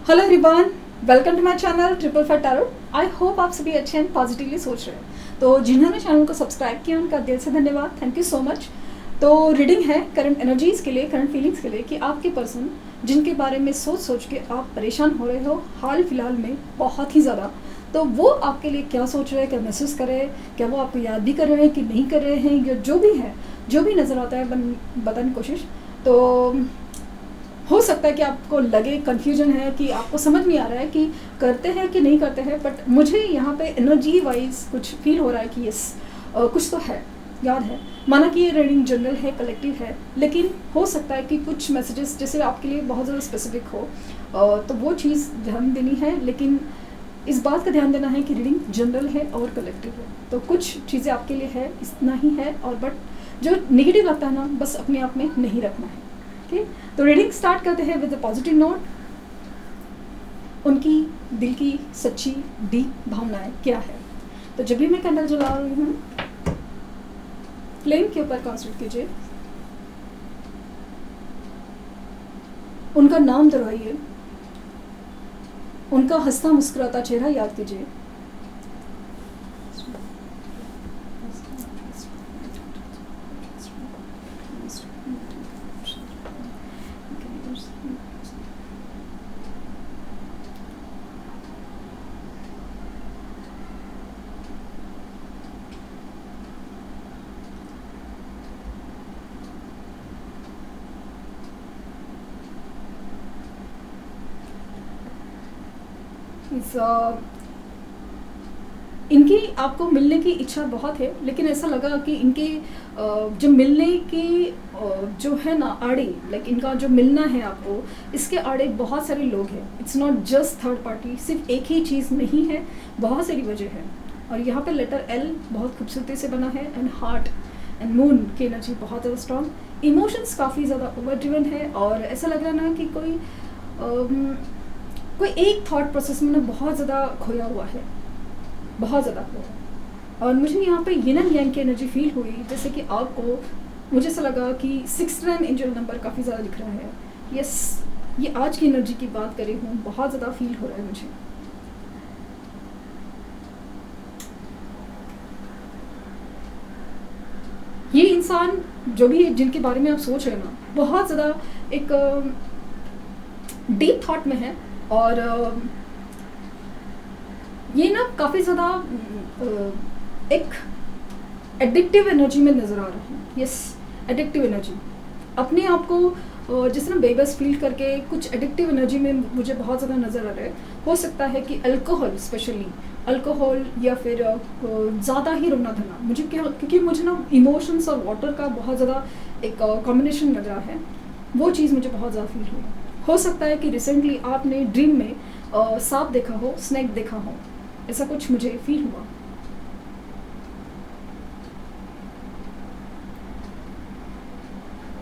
Hello everyone, welcome to my channel triple five tarot. I hope आप सभी अच्छे and positively सोच रहे हैं। तो जिन्होंने चैनल को सब्सक्राइब किया उनका दिल से धन्यवाद, थैंक यू सो मच। तो रीडिंग है करंट एनर्जीज़ के लिए, करंट फीलिंग्स के लिए कि आपके पर्सन जिनके बारे में सोच सोच के आप परेशान हो रहे हो हाल फिलहाल में बहुत ही ज़्यादा, तो वो आपके लिए क्या सोच रहे हैं, क्या महसूस कर रहे हैं, क्या वो आपको याद भी कर रहे हैं कि नहीं कर रहे हैं, या जो भी है, जो भी नज़र आता है बताने की कोशिश। तो हो सकता है कि आपको लगे कन्फ्यूजन है कि आपको समझ नहीं आ रहा है कि करते हैं कि नहीं करते हैं, बट मुझे यहाँ पे एनर्जी वाइज कुछ फील हो रहा है कि यस कुछ तो है, याद है। माना कि ये रीडिंग जनरल है, कलेक्टिव है, लेकिन हो सकता है कि कुछ मैसेजेस जैसे आपके लिए बहुत ज़्यादा स्पेसिफिक हो, तो वो चीज़ ध्यान देनी है। लेकिन इस बात का ध्यान देना है कि रीडिंग जनरल है और कलेक्टिव है, तो कुछ चीज़ें आपके लिए है, इतना ही है। और बट जो नेगेटिव लगता है ना, बस अपने आप में नहीं रखना है। ठीक, तो रीडिंग स्टार्ट करते हैं विद अ पॉजिटिव नोट। उनकी दिल की सच्ची डीप भावनाएं क्या है। तो जब भी मैं कैंडल जला रही हूँ, फ्लेम के ऊपर कॉन्सेंट्रेट कीजिए, उनका नाम दोहराइए, उनका हंसता मुस्कुराता चेहरा याद कीजिए। इनकी आपको मिलने की इच्छा बहुत है, लेकिन ऐसा लगा कि इनके जो मिलने की जो है ना आड़े, लाइक इनका जो मिलना है आपको, इसके आड़े बहुत सारे लोग हैं। It's not just third party, सिर्फ एक ही चीज़ नहीं है, बहुत सारी वजह है। और यहाँ पे लेटर एल बहुत खूबसूरती से बना है, एंड हार्ट एंड मून की एनर्जी बहुत ज़्यादा स्ट्रॉन्ग, इमोशंस काफ़ी ज़्यादा ओवर ड्रिवन है। और ऐसा लग रहा है ना कि कोई एक थॉट प्रोसेस में ना बहुत ज़्यादा खोया हुआ है, बहुत ज़्यादा खोया। और मुझे यहाँ पे यिन एंड यांग की एनर्जी फील हुई, जैसे कि आपको, मुझे ऐसा लगा कि 69 एंजल नंबर काफ़ी ज़्यादा दिख रहा है। यस, ये आज की एनर्जी की बात कर रही हूँ, बहुत ज़्यादा फील हो रहा है मुझे। ये इंसान जो भी जिनके बारे में आप सोच रहे हैं ना, बहुत ज़्यादा एक डीप थॉट में है। और ये ना काफ़ी ज़्यादा एक एडिक्टिव एनर्जी में नज़र आ रहा है। यस, एडिक्टिव एनर्जी, अपने आप को जिस तरह बेबस फील करके कुछ एडिक्टिव एनर्जी में मुझे बहुत ज़्यादा नज़र आ रहा है। हो सकता है कि अल्कोहल, स्पेशली अल्कोहल, या फिर ज़्यादा ही रोना धोना, मुझे क्योंकि मुझे ना इमोशंस और वाटर का बहुत ज़्यादा एक कॉम्बिनेशन लग रहा है, वो चीज़ मुझे बहुत ज़्यादा फील हुई। हो सकता है कि रिसेंटली आपने ड्रीम में सांप देखा हो, स्नेक देखा हो, ऐसा कुछ मुझे फील हुआ।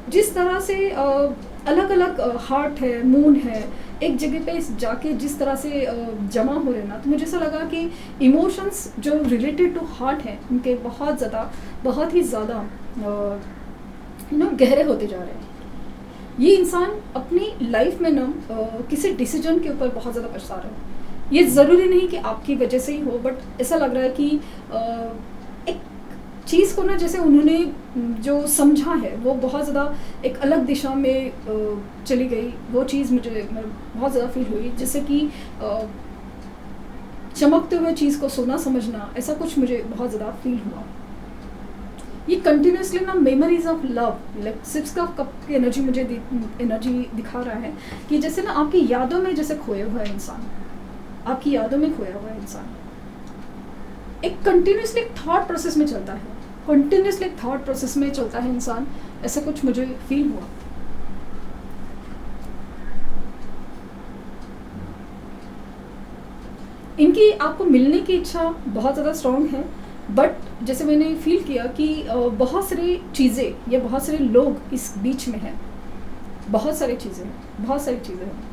जिस तरह से अलग अलग हार्ट है, मून है, एक जगह पे जाके जिस तरह से जमा हो रहे ना, तो मुझे ऐसा लगा कि इमोशंस जो रिलेटेड टू हार्ट है उनके बहुत ही ज़्यादा गहरे होते जा रहे हैं। ये इंसान अपनी लाइफ में ना किसी डिसीजन के ऊपर बहुत ज़्यादा पछता रहा है। ये ज़रूरी नहीं कि आपकी वजह से ही हो, बट ऐसा लग रहा है कि एक चीज़ को ना, जैसे उन्होंने जो समझा है वो बहुत ज़्यादा एक अलग दिशा में चली गई। वो चीज़ मुझे बहुत ज़्यादा फील हुई, जैसे कि चमकते हुए चीज़ को सोना समझना, ऐसा कुछ मुझे बहुत ज़्यादा फील हुआ। ये कंटिन्यूसली ना मेमोरीज ऑफ लव, लाइक 6 का कप की एनर्जी मुझे एनर्जी दिखा रहा है कि जैसे ना आपकी यादों में जैसे खोया हुआ है इंसान, आपकी यादों में खोया हुआ है इंसान, एक कंटिन्यूसली थॉट प्रोसेस में चलता है, कंटिन्यूसली थॉट प्रोसेस में चलता है इंसान, ऐसा कुछ मुझे फील हुआ। इनकी आपको मिलने की इच्छा बहुत ज़्यादा स्ट्रॉन्ग है, बट जैसे मैंने फील किया कि बहुत सारी चीज़ें या बहुत सारे लोग इस बीच में हैं, बहुत सारी चीज़ें हैं।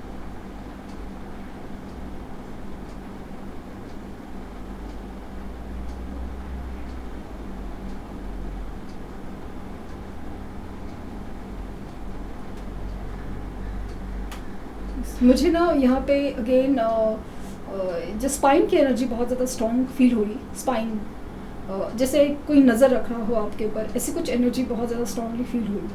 मुझे ना यहाँ पे अगेन जो स्पाइन की एनर्जी बहुत ज़्यादा स्ट्रॉन्ग फील हो रही। स्पाइन जैसे कोई नज़र रख रहा हो आपके ऊपर, ऐसी कुछ एनर्जी बहुत ज़्यादा स्ट्रांगली फील हुई।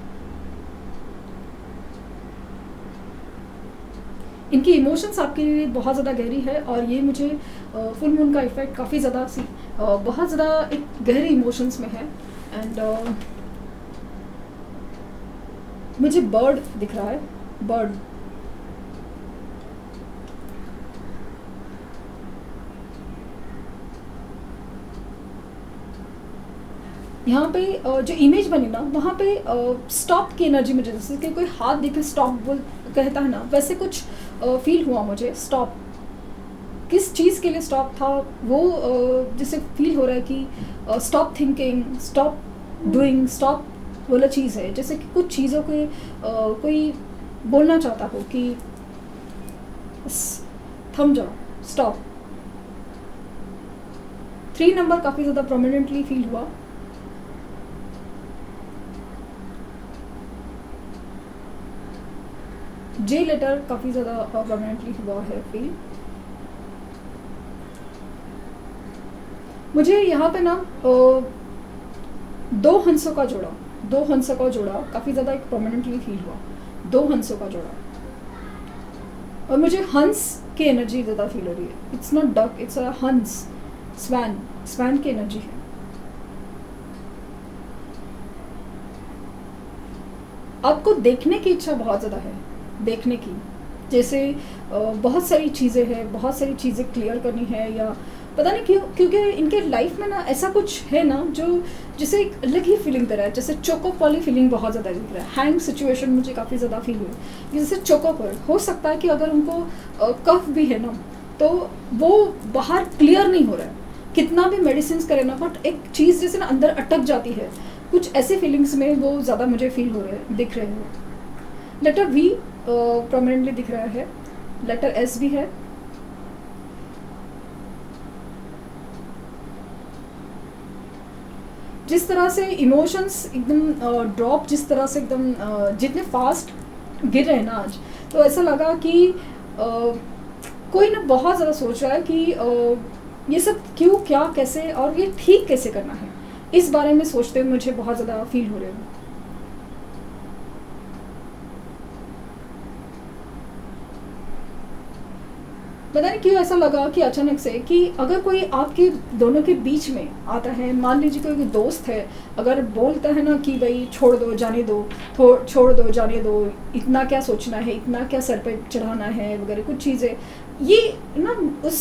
इनकी इमोशंस आपके लिए बहुत ज़्यादा गहरी है और ये मुझे फुल मून का इफेक्ट काफ़ी ज़्यादा बहुत ज़्यादा एक गहरे इमोशंस में है। एंड मुझे बर्ड दिख रहा है, बर्ड। यहाँ पे जो इमेज बनी ना, वहाँ पे स्टॉप की एनर्जी मुझे, जैसे कि कोई हाथ दिखे स्टॉप बोल कहता है ना, वैसे कुछ फील हुआ मुझे। स्टॉप किस चीज़ के लिए स्टॉप था वो जैसे फील हो रहा है कि stop thinking, stop doing, stop वाला चीज़ है। जैसे कि कुछ चीज़ों के कोई बोलना चाहता हो कि थम जाओ, स्टॉप। 3 नंबर काफ़ी ज़्यादा प्रोमिनेंटली फील हुआ। जे लेटर काफ़ी ज़्यादा प्रोमिनेंटली हुआ है फील। मुझे यहाँ पे ना 2 हंसों का जोड़ा, 2 हंसों का जोड़ा काफ़ी ज़्यादा एक प्रोमिनेंटली फील हुआ। 2 हंसों का जोड़ा, और मुझे हंस की एनर्जी ज़्यादा फील हो रही है। It's not duck, it's a हंस, स्वैन, स्वैन की एनर्जी है। आपको देखने की इच्छा बहुत ज़्यादा है, देखने की। जैसे बहुत सारी चीज़ें हैं, बहुत सारी चीज़ें क्लियर करनी है, या पता नहीं क्यों, क्योंकि इनके लाइफ में ना ऐसा कुछ है ना जो जैसे एक अलग ही फीलिंग दे रहा है। जैसे चोकोप वाली फीलिंग बहुत ज़्यादा दिख रहा है। हैंग सिचुएशन मुझे काफ़ी ज़्यादा फील हुई। जैसे चोकोपर हो सकता है कि अगर उनको कफ भी है ना, तो वो बाहर क्लियर नहीं हो रहा है, कितना भी मेडिसिन करे ना, बट एक चीज़ जैसे ना अंदर अटक जाती है। कुछ ऐसी फीलिंग्स में वो ज़्यादा मुझे फील हो रहे हैं, दिख रहे हैं। लेटर वी प्रोमिनेंटली दिख रहा है, लेटर एस भी है। जिस तरह से इमोशंस एकदम ड्रॉप, जिस तरह से एकदम जितने फास्ट गिर रहे हैं ना आज, तो ऐसा लगा कि कोई ना बहुत ज़्यादा सोच रहा है कि ये सब क्यों, क्या, कैसे, और ये ठीक कैसे करना है, इस बारे में सोचते हुए मुझे बहुत ज़्यादा फील हो रहे हैं। पता नहीं क्यों ऐसा लगा कि अचानक से कि अगर कोई आपके दोनों के बीच में आता है, मान लीजिए कोई दोस्त है, अगर बोलता है ना कि भाई छोड़ दो, जाने दो, छोड़ दो, जाने दो, इतना क्या सोचना है, इतना क्या सर पे चढ़ाना है, वगैरह कुछ चीज़ें, ये ना उस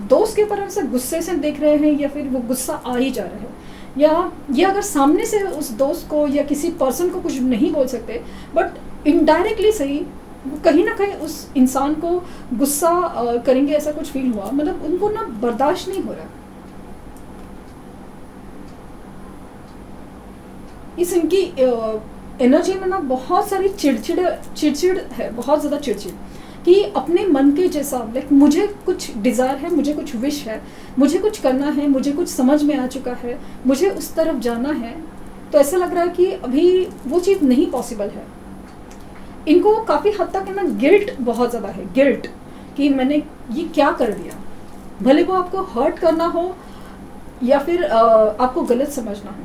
दोस्त के ऊपर से गुस्से से देख रहे हैं, या फिर वो गुस्सा आ ही जा रहा है, या ये अगर सामने से उस दोस्त को या किसी पर्सन को कुछ नहीं बोल सकते, बट इनडायरेक्टली सही वो कहीं ना कहीं उस इंसान को गुस्सा करेंगे, ऐसा कुछ फील हुआ। मतलब उनको ना बर्दाश्त नहीं हो रहा। इस इनकी एनर्जी में ना बहुत सारी चिड़चिड़ है, बहुत ज़्यादा चिड़चिड़, कि अपने मन के जैसा, लाइक मुझे कुछ डिज़ायर है, मुझे कुछ विश है, मुझे कुछ करना है, मुझे कुछ समझ में आ चुका है, मुझे उस तरफ जाना है, तो ऐसा लग रहा है कि अभी वो चीज़ नहीं पॉसिबल है। इनको काफ़ी हद तक है ना गिल्ट बहुत ज़्यादा है, गिल्ट कि मैंने ये क्या कर दिया। भले वो आपको हर्ट करना हो या फिर आपको गलत समझना हो,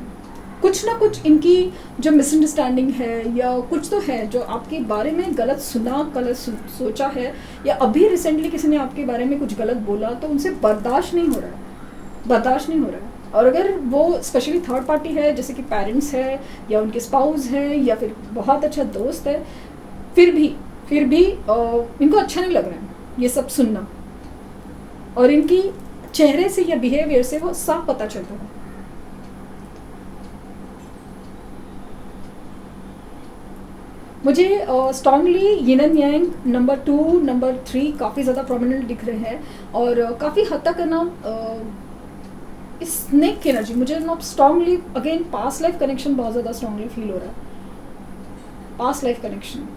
कुछ ना कुछ इनकी जो मिसअंडरस्टैंडिंग है या कुछ तो है जो आपके बारे में गलत सुना, गलत सोचा है, या अभी रिसेंटली किसी ने आपके बारे में कुछ गलत बोला, तो उनसे बर्दाश्त नहीं हो रहा है, बर्दाश्त नहीं हो रहा है। और अगर वो स्पेशली थर्ड पार्टी है, जैसे कि पेरेंट्स है या उनके स्पाउस है या फिर बहुत अच्छा दोस्त है, फिर भी इनको अच्छा नहीं लग रहा है ये सब सुनना, और इनकी चेहरे से या बिहेवियर से वो साफ पता चलता है। मुझे strongly yin and yang number 2, number 3 काफ़ी ज़्यादा प्रोमिनेंट दिख रहे हैं, और काफ़ी हद तक है ना इस स्नेक की एनर्जी मुझे ना strongly, again past life connection बहुत ज़्यादा स्ट्रांगली फील हो रहा है, पास्ट लाइफ कनेक्शन।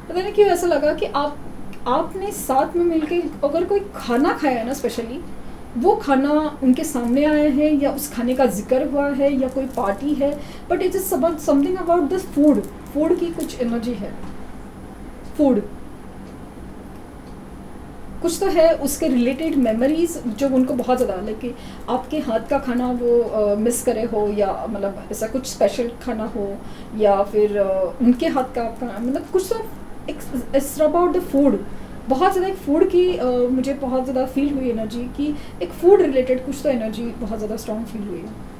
पता नहीं क्यों ऐसा लगा कि आपने साथ में मिलके अगर कोई खाना खाया है ना, स्पेशली वो खाना उनके सामने आया है या उस खाने का जिक्र हुआ है या कोई पार्टी है, but it is something about this food. Food की कुछ एनर्जी है, फूड कुछ तो है, उसके रिलेटेड मेमोरीज जो उनको बहुत ज़्यादा, लाइक आपके हाथ का खाना वो मिस करे हो, या मतलब ऐसा कुछ स्पेशल खाना हो, या फिर उनके हाथ का आपका मतलब कुछ तो इट्स अबाउट द फूड। बहुत ज़्यादा एक फूड की मुझे बहुत ज़्यादा फील हुई एनर्जी कि एक फूड रिलेटेड कुछ तो एनर्जी बहुत ज़्यादा स्ट्रॉन्ग फील हुई है।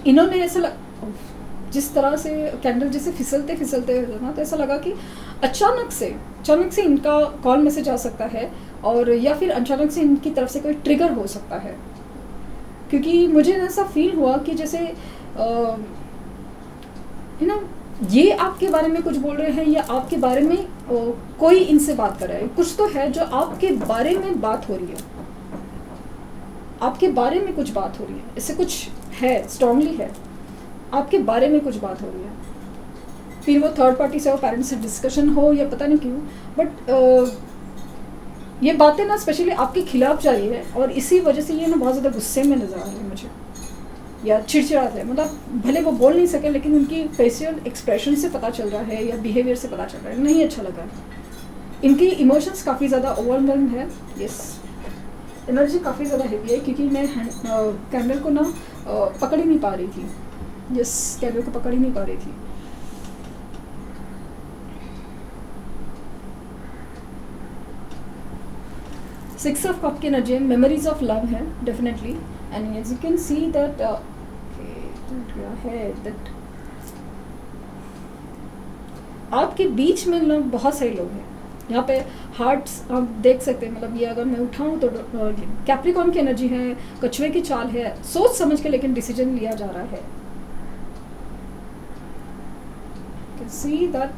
इन्होंने ऐसा जिस तरह से कैंडल जैसे फिसलते फिसलते ना, तो ऐसा लगा कि अचानक से इनका कॉल मैसेज आ सकता है, और या फिर अचानक से इनकी तरफ से कोई ट्रिगर हो सकता है। क्योंकि मुझे ऐसा फील हुआ कि जैसे यू नो ये आपके बारे में कुछ बोल रहे हैं, या आपके बारे में कोई इनसे बात कर रहा है। कुछ तो है जो आपके बारे में बात हो रही है, आपके बारे में कुछ बात हो रही है, इससे कुछ है, स्ट्रांगली है, आपके बारे में कुछ बात हो रही है। फिर वो थर्ड पार्टी से, वो पेरेंट्स से डिस्कशन हो या पता नहीं क्यों, बट ये बातें ना स्पेशली आपके खिलाफ जा रही है, और इसी वजह से ये ना बहुत ज़्यादा गुस्से में नजर आ रही है मुझे, या चिड़चिड़ाते हैं। मतलब भले वो बोल नहीं सके, लेकिन उनकी फेशियल एक्सप्रेशन से पता चल रहा है या बिहेवियर से पता चल रहा है, नहीं अच्छा लगा। इनकी इमोशंस काफ़ी ज़्यादा ओवरवेल्म है। यस, एनर्जी काफ़ी ज़्यादा हेवी है, क्योंकि मैं कैंडल को ना पकड़ ही नहीं पा रही थी। यस, कैंडल को पकड़ ही नहीं पा रही थी। सिक्स ऑफ कप की एनर्जी मेमोरीज ऑफ लव है definitely, and as you can see that है दैट आपके बीच में लोग, बहुत सारे लोग हैं यहाँ पे। हार्ट्स आप देख सकते हैं, मतलब ये अगर मैं उठाऊँ तो कैप्रिकॉर्न की एनर्जी है, कछुए की चाल है, सोच समझ के लेकिन डिसीजन लिया जा रहा है। सी दैट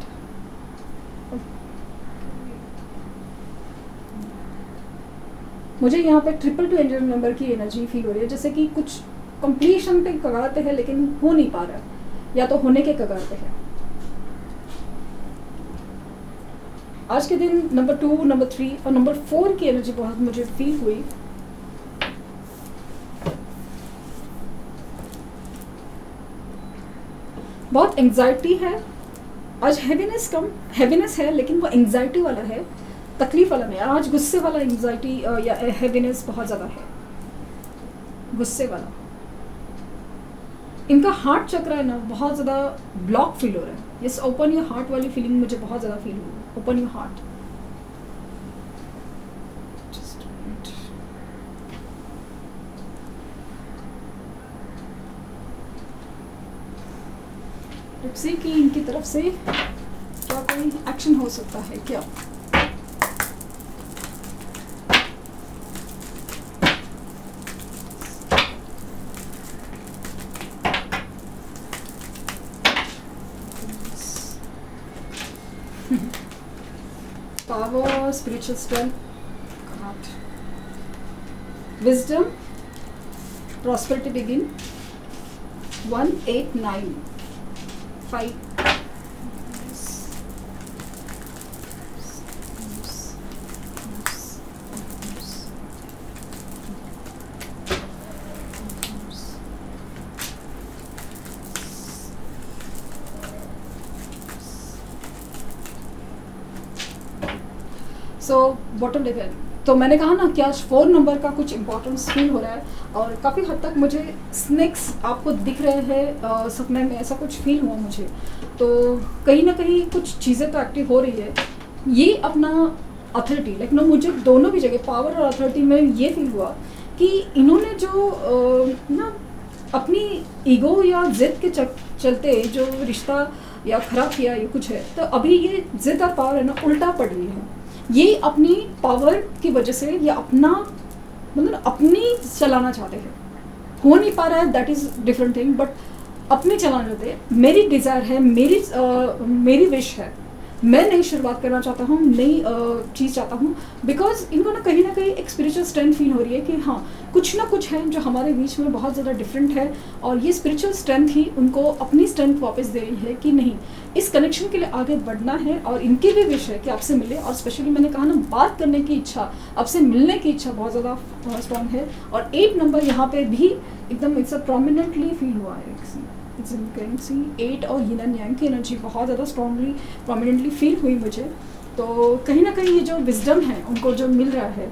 मुझे यहाँ पे 222 एंजल नंबर की एनर्जी फील हो रही है, जैसे कि कुछ कंप्लीशन पे कगार पे है लेकिन हो नहीं पा रहा, या तो होने के कगार पे है। आज के दिन नंबर 2, नंबर 3 और नंबर 4 की एनर्जी बहुत मुझे फील हुई। बहुत एंजाइटी है आज, हैवीनेस है, लेकिन वो एंजाइटी वाला है, तकलीफ वाला नहीं। आज गुस्से वाला एंजाइटी या हैवीनेस बहुत ज़्यादा है, गुस्से वाला। इनका हार्ट चक्र है ना बहुत ज़्यादा ब्लॉक फील हो रहा है। यस, ओपन योर हार्ट वाली फीलिंग मुझे बहुत ज़्यादा फील हुई। Open your heart, let's see कि इनकी तरफ से क्या कोई एक्शन हो सकता है क्या। Power, spiritual strength, God. Wisdom, prosperity begin. 1, 8, 9, 5. So bottom level, तो मैंने कहा ना कि आज 4 नंबर का कुछ इम्पोर्टेंस फील हो रहा है, और काफ़ी हद तक मुझे स्नेक्स आपको दिख रहे हैं सपने में, ऐसा कुछ फील हुआ मुझे। तो कहीं ना कहीं कुछ चीज़ें तो एक्टिव हो रही है। ये अपना अथॉरिटी, लाइक ना, मुझे दोनों भी जगह पावर और अथॉरिटी में ये फील हुआ कि इन्होंने जो ना अपनी ईगो या जिद के चलते जो रिश्ता या खराब किया, ये कुछ है, तो अभी ये जिद और पावर है ना उल्टा पड़ रही है। ये अपनी पावर की वजह से या अपना मतलब अपनी चलाना चाहते हैं, हो नहीं पा रहा है, that is different thing, but अपनी चलाना चाहते हैं। मेरी डिज़ायर है, मेरी विश है, मैं नई शुरुआत करना चाहता हूँ, नई चीज़ चाहता हूँ, बिकॉज इनको ना कहीं एक स्पिरिचुअल स्ट्रेंथ फील हो रही है कि हाँ कुछ ना कुछ है जो हमारे बीच में बहुत ज़्यादा डिफरेंट है, और ये स्पिरिचुअल स्ट्रेंथ ही उनको अपनी स्ट्रेंथ वापस दे रही है कि नहीं, इस कनेक्शन के लिए आगे बढ़ना है। और इनकी भी विश है कि आपसे मिले, और स्पेशली मैंने कहा ना, बात करने की इच्छा, आपसे मिलने की इच्छा बहुत ज़्यादा स्ट्रॉन्ग है। और 8 नंबर यहाँ पे भी एकदम इट्स प्रोमिनेंटली फील हुआ है। इट्स इन कैन सी 8 और यिन एंड यांग की एनर्जी बहुत ज़्यादा स्ट्रांगली प्रोमिनेंटली फील हुई मुझे। तो कहीं ना कहीं ये जो विजडम है उनको जो मिल रहा है,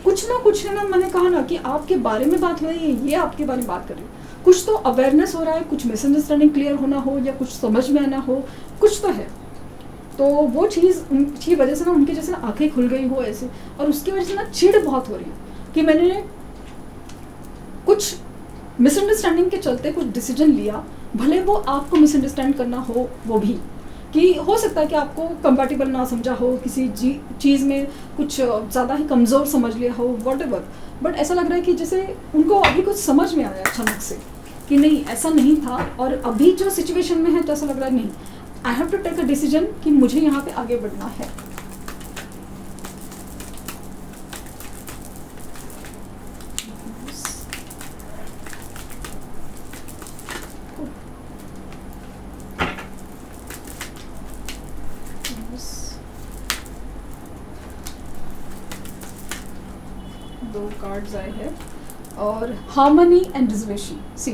कुछ ना कुछ है ना, मैंने कहा ना कि आपके बारे में बात हो रही है, ये आपके बारे में बात कर रही है, कुछ तो अवेयरनेस हो रहा है, कुछ मिसअंडरस्टैंडिंग क्लियर होना हो, या कुछ समझ में आना हो, कुछ तो है। तो वो चीज़ उनकी वजह से ना, उनके जैसे ना आंखें खुल गई हो ऐसे, और उसकी वजह से ना चिढ़ बहुत हो रही है कि मैंने कुछ मिसअंडरस्टैंडिंग के चलते कुछ डिसीजन लिया, भले वो आपको मिसअंडरस्टैंड करना हो, वो भी कि हो सकता है कि आपको कंपैटिबल ना समझा हो, किसी चीज़ में कुछ ज़्यादा ही कमज़ोर समझ लिया हो, वॉटेवर, बट ऐसा लग रहा है कि जैसे उनको अभी कुछ समझ में आया अचानक से कि नहीं ऐसा नहीं था, और अभी जो सिचुएशन में है तो ऐसा लग रहा है नहीं, I have to take a decision कि मुझे यहाँ पे आगे बढ़ना है। दो कार्ड्स आए हैं, और harmony and resolution. See,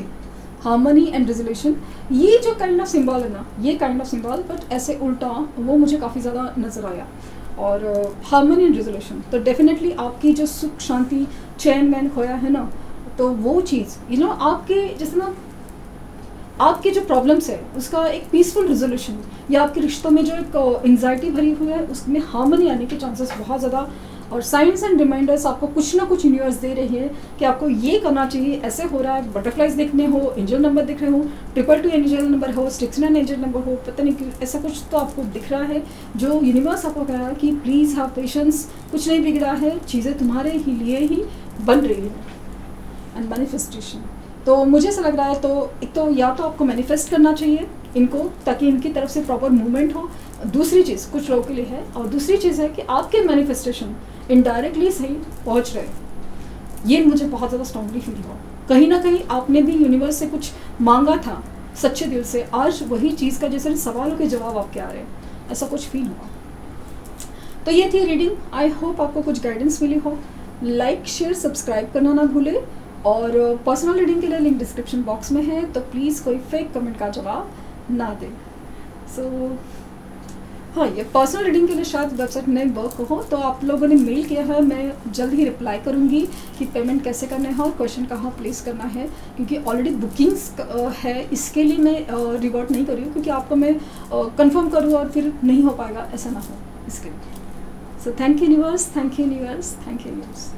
harmony and resolution, ये जो काइंड ऑफ सिंबल है ना, ये काइंड ऑफ सिंबल बट ऐसे उल्टा, वो मुझे काफ़ी ज़्यादा नज़र आया। और हार्मनी एंड रिजोल्यूशन तो डेफिनेटली आपकी जो सुख शांति चैन मैन खोया है ना, तो वो चीज़ आपके जैसे ना, आपके जो प्रॉब्लम्स है उसका एक पीसफुल रिजोल्यूशन, या आपके रिश्तों में जो एक एंग्जाइटी भरी हुई है उसमें हार्मनी आने के चांसेस बहुत ज़्यादा। और साइंस एंड रिमाइंडर्स आपको कुछ ना कुछ यूनिवर्स दे रही है कि आपको ये करना चाहिए, ऐसे हो रहा है, बटरफ्लाइज देखने हो, एंजल नंबर दिख रहे हो, 222 एंजल नंबर हो, 69 एंजल नंबर हो, पता नहीं क्यों ऐसा कुछ तो आपको दिख रहा है जो यूनिवर्स आपको कह रहा है कि प्लीज़ हैव पेशेंस, कुछ नहीं बिगड़ा है, चीज़ें तुम्हारे ही लिए ही बन रही है। एंड मैनिफेस्टेशन, तो मुझे ऐसा लग रहा है, तो एक तो या तो आपको मैनिफेस्ट करना चाहिए इनको, ताकि इनकी तरफ से प्रॉपर मूवमेंट हो। दूसरी चीज़ कुछ लोगों के लिए है, और दूसरी चीज़ है कि आपके मैनिफेस्टेशन इनडायरेक्टली सही पहुंच रहे, ये मुझे बहुत ज़्यादा स्ट्रांगली फील हुआ। कहीं ना कहीं आपने भी यूनिवर्स से कुछ मांगा था सच्चे दिल से, आज वही चीज़ का जैसे सवालों के जवाब आपके आ रहे हैं, ऐसा कुछ फील हुआ। तो ये थी रीडिंग, आई होप आपको कुछ गाइडेंस मिली हो। लाइक शेयर सब्सक्राइब करना ना भूले, और पर्सनल रीडिंग के लिए लिंक डिस्क्रिप्शन बॉक्स में है, तो प्लीज़ कोई फेक कमेंट का जवाब ना दें। सो हाँ, ये पर्सनल रीडिंग के लिए शायद वेबसाइट नहीं वर्क हो, तो आप लोगों ने मेल किया है, मैं जल्द ही रिप्लाई करूँगी कि पेमेंट कैसे करना है और क्वेश्चन कहाँ प्लेस करना है, क्योंकि ऑलरेडी बुकिंग्स है, इसके लिए मैं रिवॉर्ड नहीं कर रही हूँ, क्योंकि आपको मैं कंफर्म करूँ और फिर नहीं हो पाएगा, ऐसा ना हो इसके लिए। So thank you universe, thank you universe, thank you universe.